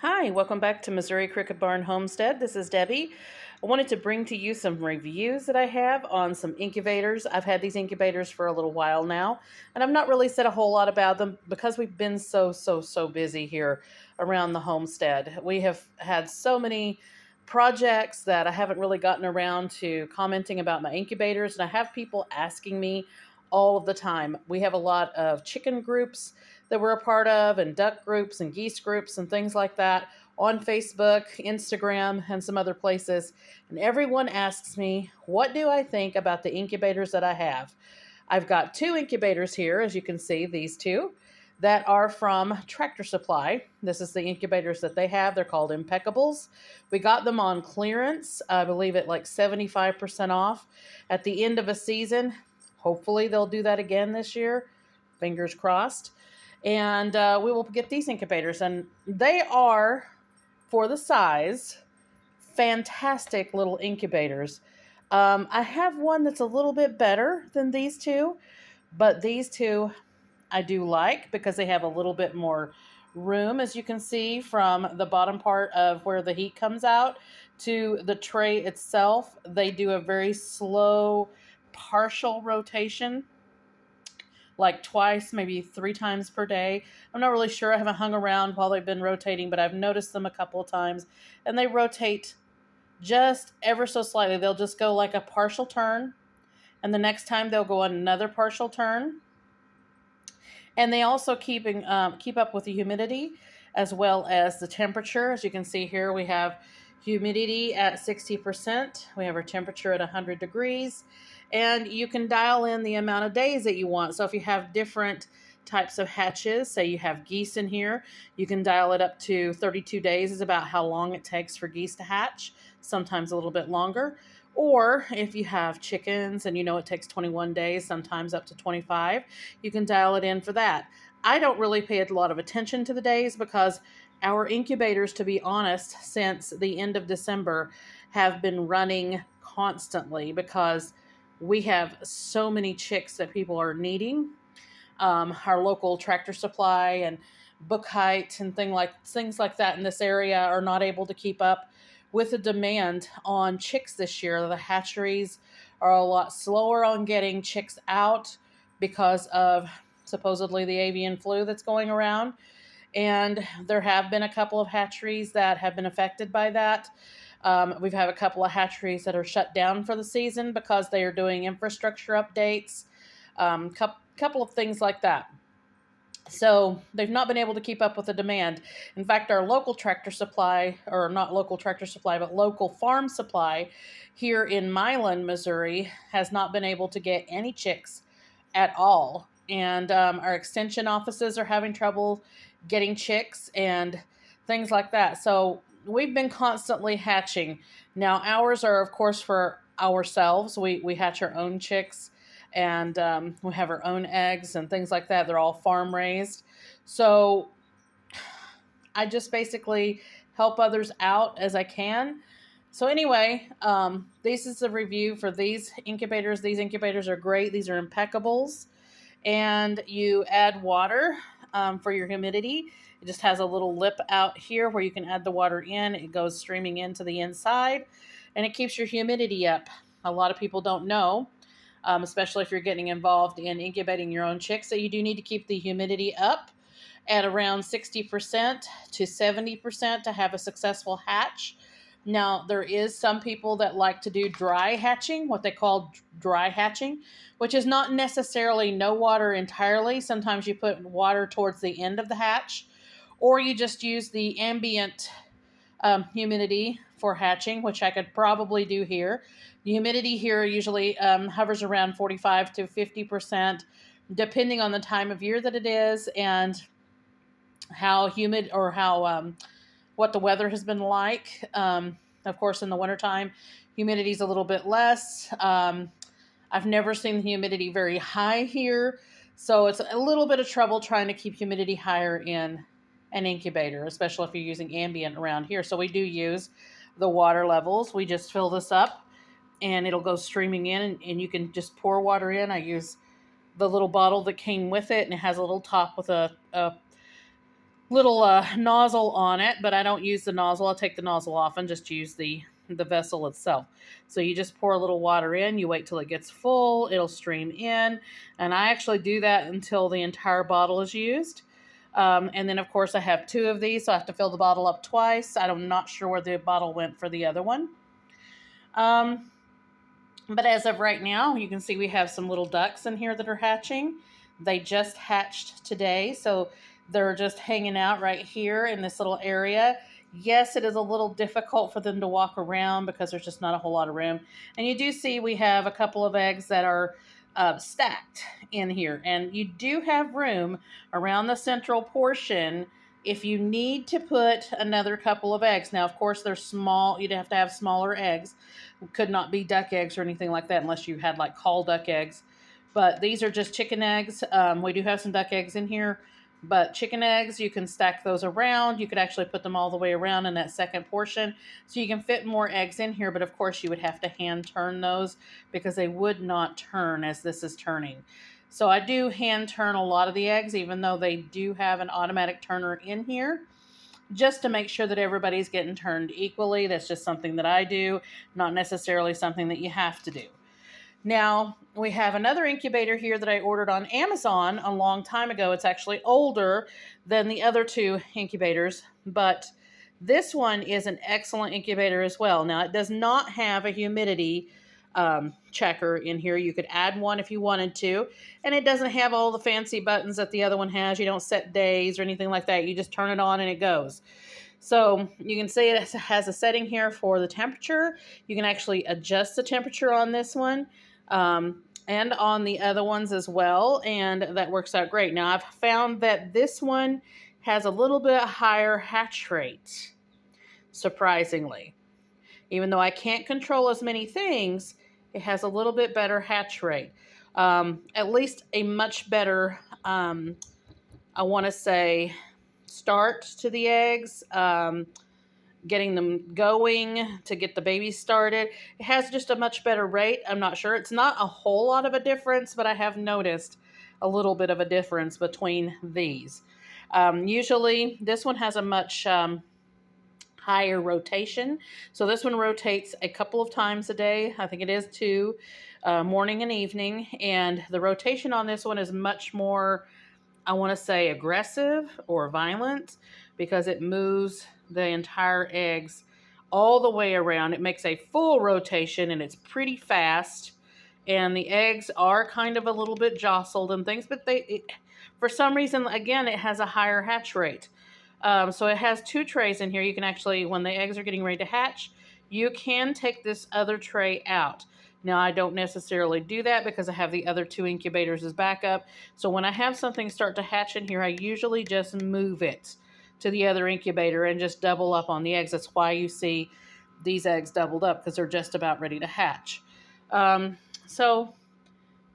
Hi, welcome back to Missouri Cricket Barn Homestead. This is Debbie. I wanted to bring to you some reviews that I have on some incubators. I've had these incubators for a little while now, and I've not really said a whole lot about them because we've been so busy here around the homestead. We have had so many projects that I haven't really gotten around to commenting about my incubators, and I have people asking me all of the time. We have a lot of chicken groups that we're a part of, and duck groups and geese groups and things like that on Facebook, Instagram, and some other places. And everyone asks me, what do I think about the incubators that I have? I've got two incubators here, as you can see, these two, that are from Tractor Supply. This is the incubators that they have. They're called Impeckables. We got them on clearance, I believe at like 75% off at the end of a season. Hopefully they'll do that again this year. Fingers crossed. And we will get these incubators. And they are, for the size, fantastic little incubators. I have one that's a little bit better than these two, but these two I do like because they have a little bit more room, as you can see from the bottom part of where the heat comes out to the tray itself. They do a very slow partial rotation, like twice, maybe 3 times per day. I'm not really sure. I haven't hung around while they've been rotating, but I've noticed them a couple of times, and they rotate just ever so slightly. They'll just go like a partial turn, and the next time they'll go another partial turn. And they also keep up with the humidity as well as the temperature. As you can see here, we have humidity at 60%. We have our temperature at 100 degrees. And you can dial in the amount of days that you want. So if you have different types of hatches, say you have geese in here, you can dial it up to 32 days is about how long it takes for geese to hatch, sometimes a little bit longer. Or if you have chickens and you know it takes 21 days, sometimes up to 25, you can dial it in for that. I don't really pay a lot of attention to the days because our incubators, to be honest, since the end of December have been running constantly because we have so many chicks that people are needing. Our local Tractor Supply and Book Height and things like that in this area are not able to keep up with the demand on chicks this year. The hatcheries are a lot slower on getting chicks out because of supposedly the avian flu that's going around. And there have been a couple of hatcheries that have been affected by that. We've had a couple of hatcheries that are shut down for the season because they are doing infrastructure updates, couple of things like that. So they've not been able to keep up with the demand. In fact, our local Tractor Supply, or not local Tractor Supply, but local farm supply here in Milan, Missouri, has not been able to get any chicks at all. And our extension offices are having trouble getting chicks and things like that. So we've been constantly hatching. Now, ours are, of course, for ourselves. We hatch our own chicks, and we have our own eggs and things like that. They're all farm raised. So I just basically help others out as I can. So anyway, this is a review for these incubators. These incubators are great. These are Impeckables. And you add water for your humidity. It just has a little lip out here where you can add the water in. It goes streaming into the inside, and it keeps your humidity up. A lot of people don't know, especially if you're getting involved in incubating your own chicks, that you do need to keep the humidity up at around 60% to 70% to have a successful hatch. Now, there is some people that like to do dry hatching, what they call dry hatching, which is not necessarily no water entirely. Sometimes you put water towards the end of the hatch, or you just use the ambient humidity for hatching, which I could probably do here. The humidity here usually hovers around 45 to 50%, depending on the time of year that it is and how humid or how what the weather has been like. Of course, in the wintertime, humidity is a little bit less. I've never seen the humidity very high here, so it's a little bit of trouble trying to keep humidity higher in an incubator, especially if you're using ambient around here. So we do use the water levels. We just fill this up, and it'll go streaming in, and you can just pour water in. I use the little bottle that came with it, and it has a little top with a little nozzle on it, but I don't use the nozzle. I'll take the nozzle off and just use the vessel itself. So you just pour a little water in, you wait till it gets full, it'll stream in, and I actually do that until the entire bottle is used. And then, of course, I have two of these, so I have to fill the bottle up twice. I'm not sure where the bottle went for the other one. But as of right now, you can see we have some little ducks in here that are hatching. They just hatched today, so they're just hanging out right here in this little area. Yes, it is a little difficult for them to walk around because there's just not a whole lot of room. And you do see we have a couple of eggs that are stacked in here. And you do have room around the central portion if you need to put another couple of eggs. Now, of course, they're small. You'd have to have smaller eggs. Could not be duck eggs or anything like that unless you had like call duck eggs. But these are just chicken eggs. We do have some duck eggs in here. But chicken eggs, you can stack those around. You could actually put them all the way around in that second portion. So you can fit more eggs in here. But of course, you would have to hand turn those because they would not turn as this is turning. So I do hand turn a lot of the eggs, even though they do have an automatic turner in here, just to make sure that everybody's getting turned equally. That's just something that I do, not necessarily something that you have to do. Now, we have another incubator here that I ordered on Amazon a long time ago. It's actually older than the other two incubators, but this one is an excellent incubator as well. Now, it does not have a humidity checker in here. You could add one if you wanted to, and it doesn't have all the fancy buttons that the other one has. You don't set days or anything like that. You just turn it on and it goes. So you can see it has a setting here for the temperature. You can actually adjust the temperature on this one. And on the other ones as well, and that works out great. Now, I've found that this one has a little bit higher hatch rate, surprisingly. Even though I can't control as many things, it has a little bit better hatch rate. At least a much better, I want to say, start to the eggs. Getting them going to get the baby started. It has just a much better rate. I'm not sure. It's not a whole lot of a difference, but I have noticed a little bit of a difference between these. Usually, this one has a much higher rotation. So this one rotates a couple of times a day. I think it is two, morning and evening. And the rotation on this one is much more, I want to say, aggressive or violent because it moves the entire eggs all the way around. It makes a full rotation and it's pretty fast. And the eggs are kind of a little bit jostled and things, but for some reason, again, it has a higher hatch rate. So it has two trays in here. You can actually, when the eggs are getting ready to hatch, you can take this other tray out. Now, I don't necessarily do that because I have the other two incubators as backup. So when I have something start to hatch in here, I usually just move it to the other incubator and just double up on the eggs. That's why you see these eggs doubled up, because they're just about ready to hatch. So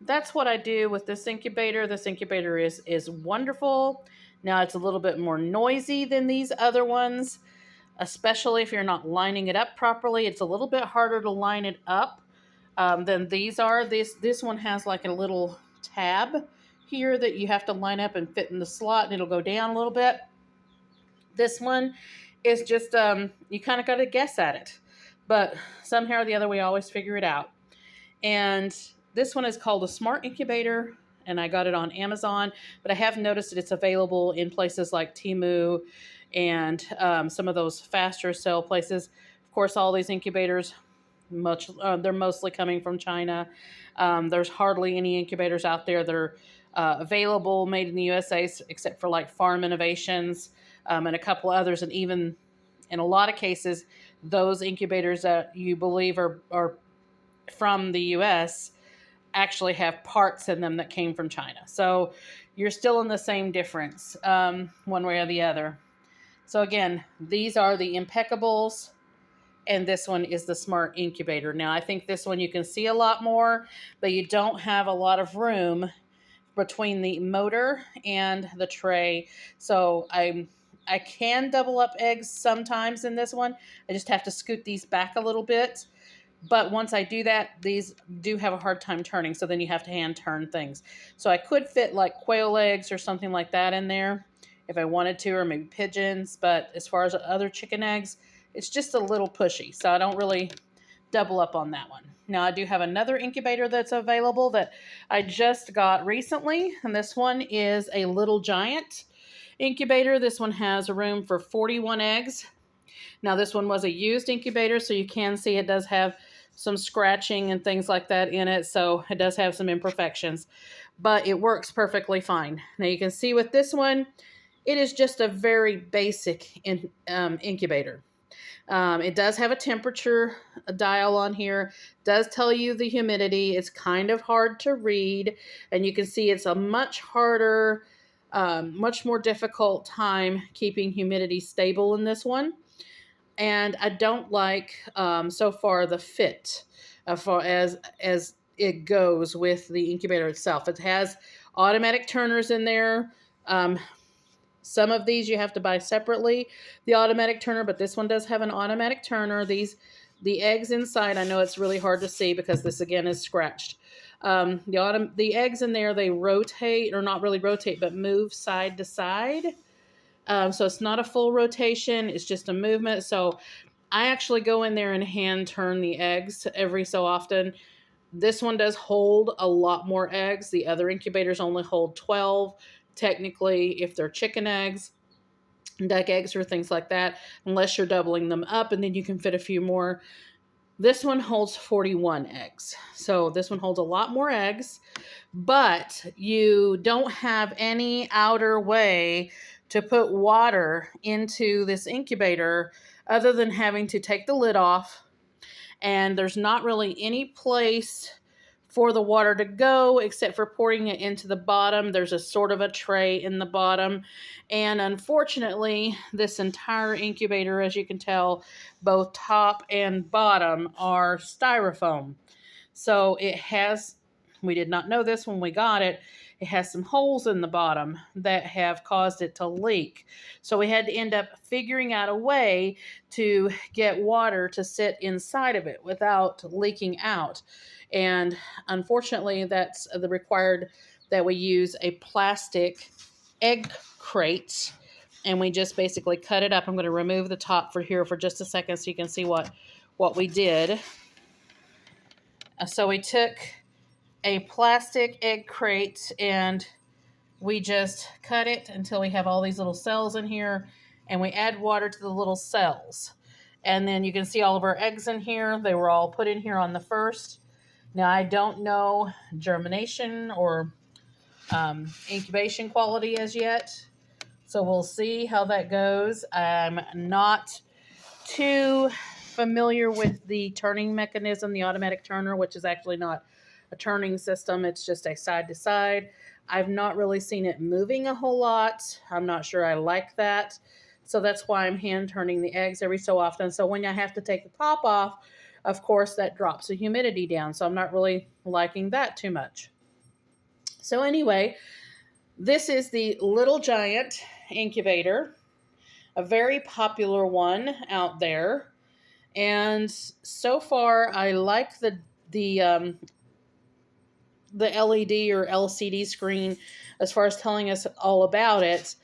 that's what I do with this incubator. This incubator is wonderful. Now, it's a little bit more noisy than these other ones, especially if you're not lining it up properly. It's a little bit harder to line it up than these are. This one has like a little tab here that you have to line up and fit in the slot, and it'll go down a little bit. This one is just, you kind of got to guess at it. But somehow or the other, we always figure it out. And this one is called a Smart Incubator, and I got it on Amazon. But I have noticed that it's available in places like Temu and some of those faster sell places. Of course, all these incubators, they're mostly coming from China. There's hardly any incubators out there that are available, made in the USA, except for like Farm Innovations and a couple others. And even in a lot of cases, those incubators that you believe are from the US actually have parts in them that came from China. So you're still in the same difference, one way or the other. So again, these are the Impeckables, and this one is the Smart Incubator. Now, I think this one you can see a lot more, but you don't have a lot of room between the motor and the tray. So I can double up eggs sometimes in this one. I just have to scoot these back a little bit. But once I do that, these do have a hard time turning, so then you have to hand turn things. So I could fit like quail eggs or something like that in there, if I wanted to, or maybe pigeons. But as far as other chicken eggs, it's just a little pushy. So I don't really double up on that one. Now I do have another incubator that's available that I just got recently, and this one is a Little Giant incubator. This one has room for 41 eggs. Now this one was a used incubator, so you can see it does have some scratching and things like that in it, so it does have some imperfections, but it works perfectly fine. Now you can see with this one, it is just a very basic incubator. It does have a temperature dial on here, does tell you the humidity. It's kind of hard to read, and you can see it's a much harder, much more difficult time keeping humidity stable in this one. And I don't like so far the fit as far as it goes with the incubator itself. It has automatic turners in there. Some of these you have to buy separately, the automatic turner, but this one does have an automatic turner. The eggs inside, I know it's really hard to see because this again is scratched. The eggs in there, they rotate, or not really rotate, but move side to side. So it's not a full rotation, it's just a movement. So I actually go in there and hand turn the eggs every so often. This one does hold a lot more eggs. The other incubators only hold 12. Technically, if they're chicken eggs, duck eggs, or things like that, unless you're doubling them up, and then you can fit a few more. This one holds 41 eggs. So this one holds a lot more eggs, but you don't have any outer way to put water into this incubator other than having to take the lid off. And there's not really any place for the water to go except for pouring it into the bottom. There's a sort of a tray in the bottom. And unfortunately, this entire incubator, as you can tell, both top and bottom are styrofoam. So it has, we did not know this when we got it, it has some holes in the bottom that have caused it to leak. So we had to end up figuring out a way to get water to sit inside of it without leaking out. And unfortunately, that's the required that we use a plastic egg crate, and we just basically cut it up. I'm going to remove the top for here for just a second so you can see what we did. So we took a plastic egg crate and we just cut it until we have all these little cells in here, and we add water to the little cells. And then you can see all of our eggs in here. They were all put in here on the first. Now, I don't know germination or incubation quality as yet, so we'll see how that goes. I'm not too familiar with the turning mechanism, the automatic turner, which is actually not a turning system. It's just a side to side. I've not really seen it moving a whole lot. I'm not sure I like that. So that's why I'm hand turning the eggs every so often. So when I have to take the top off, of course, that drops the humidity down. So I'm not really liking that too much. So anyway, this is the Little Giant incubator, a very popular one out there. And so far, I like the LED or LCD screen as far as telling us all about it,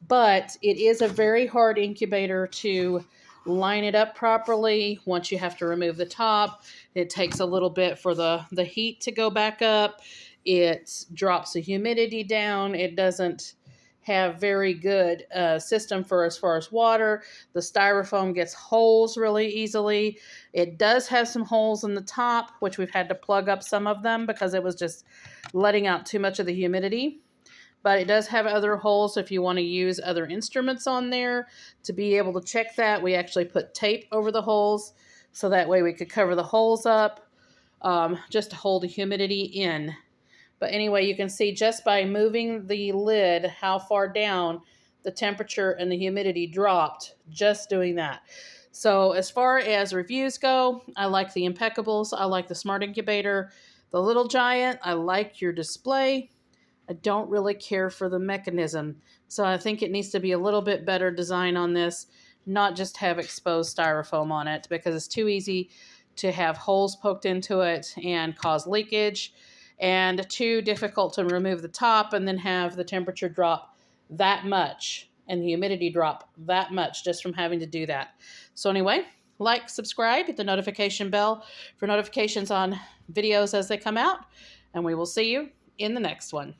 but it is a very hard incubator to line it up properly. Once you have to remove the top, it takes a little bit for the heat to go back up. It drops the humidity down. It doesn't have very good system for as far as water. The styrofoam gets holes really easily. It does have some holes in the top, which we've had to plug up some of them because it was just letting out too much of the humidity. But it does have other holes if you want to use other instruments on there. To be able to check that, we actually put tape over the holes so that way we could cover the holes up just to hold the humidity in. But anyway, you can see just by moving the lid how far down the temperature and the humidity dropped just doing that. So as far as reviews go, I like the Impeckables. I like the Smart Incubator. The Little Giant, I like your display. I don't really care for the mechanism. So I think it needs to be a little bit better design on this, not just have exposed styrofoam on it, because it's too easy to have holes poked into it and cause leakage, and too difficult to remove the top and then have the temperature drop that much and the humidity drop that much just from having to do that. So anyway, like, subscribe, hit the notification bell for notifications on videos as they come out, and we will see you in the next one.